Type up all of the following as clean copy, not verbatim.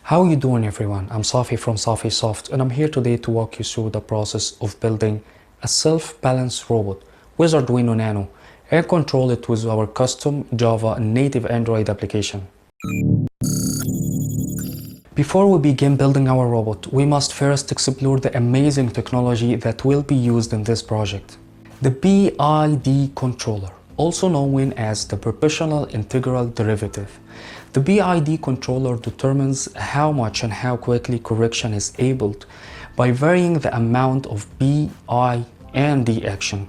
How you doing everyone? I'm Safi from SafiSoft and I'm here today to walk you through the process of building a self-balanced robot with Arduino Nano and control it with our custom Java and native Android application. Before we begin building our robot, we must first explore the amazing technology that will be used in this project. The PID controller, also known as the proportional integral derivative. The PID controller determines how much and how quickly correction is enabled by varying the amount of P, I, and D action,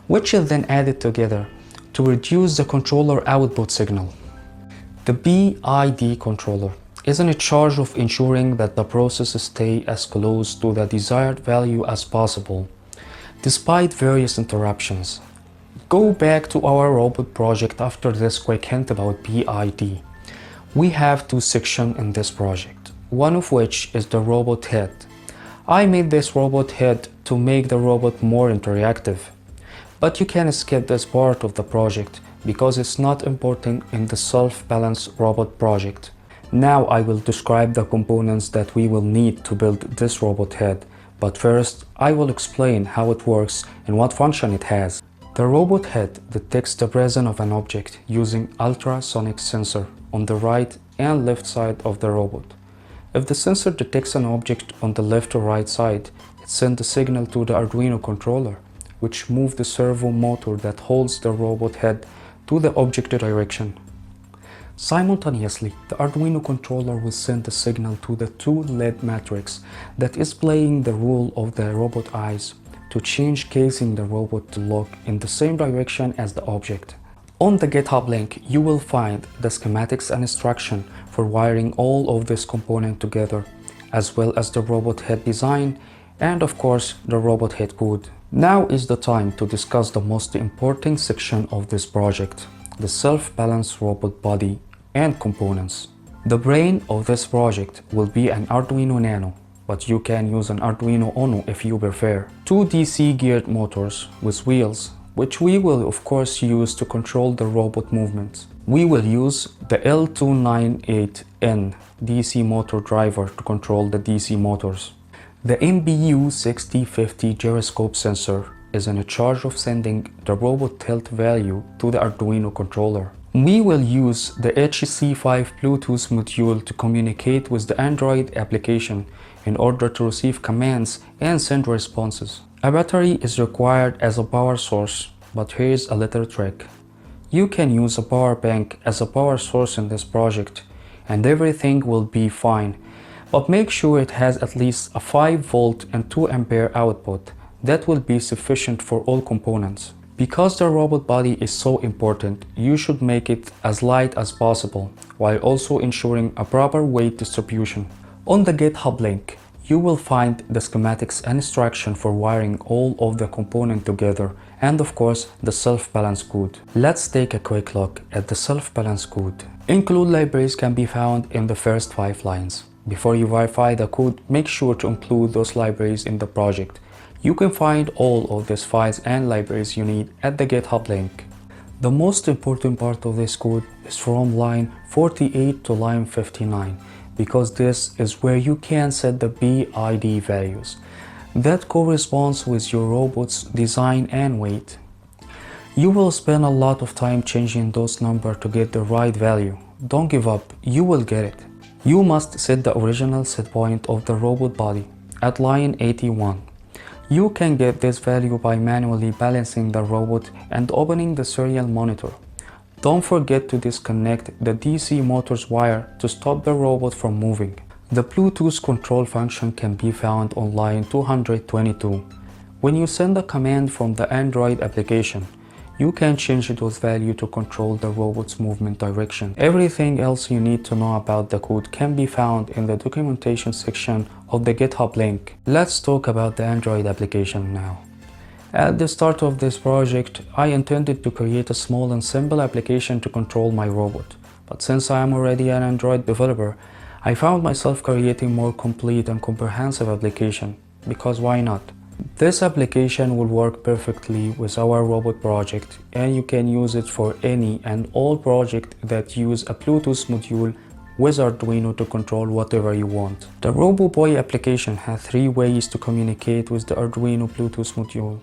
which is then added together to reduce the controller output signal. The PID controller is in charge of ensuring that the process stays as close to the desired value as possible, despite various interruptions. Go back to our robot project after this quick hint about PID. We have two sections in this project, one of which is the robot head. I made this robot head to make the robot more interactive, but you can skip this part of the project because it's not important in the self-balanced robot project. Now I will describe the components that we will need to build this robot head, but first I will explain how it works and what function it has. The robot head detects the presence of an object using ultrasonic sensor on the right and left side of the robot. If the sensor detects an object on the left or right side, it sends a signal to the Arduino controller, which moves the servo motor that holds the robot head to the object direction. Simultaneously, the Arduino controller will send a signal to the two LED matrix that is playing the role of the robot eyes to change casing the robot to look in the same direction as the object. On the GitHub link, you will find the schematics and instruction for wiring all of this component together, as well as the robot head design and of course the robot head code. Now is the time to discuss the most important section of this project, the self-balanced robot body and components. The brain of this project will be an Arduino Nano, but you can use an Arduino Uno if you prefer. Two DC geared motors with wheels, which we will of course use to control the robot movements. We will use the L298N DC motor driver to control the DC motors. The MBU 6050 gyroscope sensor is in charge of sending the robot tilt value to the Arduino controller. We will use the HC5 Bluetooth module to communicate with the Android application in order to receive commands and send responses. A battery is required as a power source, but here's a little trick. You can use a power bank as a power source in this project and everything will be fine, but make sure it has at least a 5 volt and 2 ampere output. That will be sufficient for all components. Because the robot body is so important, you should make it as light as possible, while also ensuring a proper weight distribution. On the GitHub link, you will find the schematics and instruction for wiring all of the components together and of course the self-balance code. Let's take a quick look at the self-balance code. Include libraries can be found in the first 5 lines. Before you verify the code, make sure to include those libraries in the project. You can find all of these files and libraries you need at the GitHub link. The most important part of this code is from line 48 to line 59, because this is where you can set the PID values that corresponds with your robot's design and weight. You will spend a lot of time changing those numbers to get the right value. Don't give up, you will get it. You must set the original set point of the robot body at line 81. You can get this value by manually balancing the robot and opening the serial monitor. Don't forget to disconnect the DC motor's wire to stop the robot from moving. The Bluetooth control function can be found on line 222. When you send a command from the Android application, you can change those values to control the robot's movement direction. Everything else you need to know about the code can be found in the documentation section of the GitHub link. Let's talk about the Android application now. At the start of this project, I intended to create a small and simple application to control my robot. But since I am already an Android developer, I found myself creating more complete and comprehensive application, because why not? This application will work perfectly with our robot project, and you can use it for any and all projects that use a Bluetooth module with Arduino to control whatever you want. The ROBOBOY application has 3 ways to communicate with the Arduino Bluetooth module: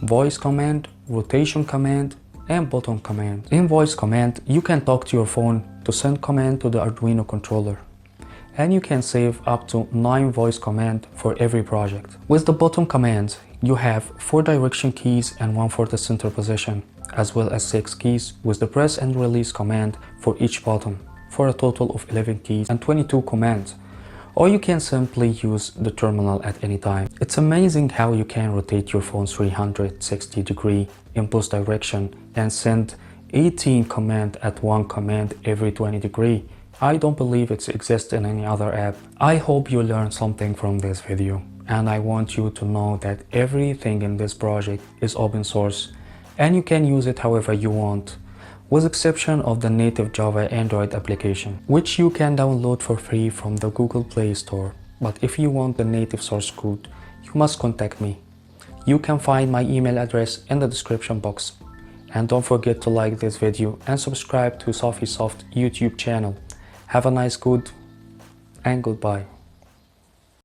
voice command, rotation command, and button command. In voice command, you can talk to your phone to send command to the Arduino controller, and you can save up to 9 voice command for every project. With the button command, you have 4 direction keys and 1 for the center position, as well as 6 keys with the press and release command for each button, for a total of 11 keys and 22 commands. Or you can simply use the terminal at any time. It's amazing how you can rotate your phone 360 degrees in both direction and send 18 commands at one command every 20 degrees. I don't believe it exists in any other app. I hope you learned something from this video, and I want you to know that everything in this project is open source and you can use it however you want, with exception of the native Java Android application, which you can download for free from the Google Play Store. But if you want the native source code, you must contact me. You can find my email address in the description box. And don't forget to like this video and subscribe to SafiSoft YouTube channel. Have a nice good and goodbye.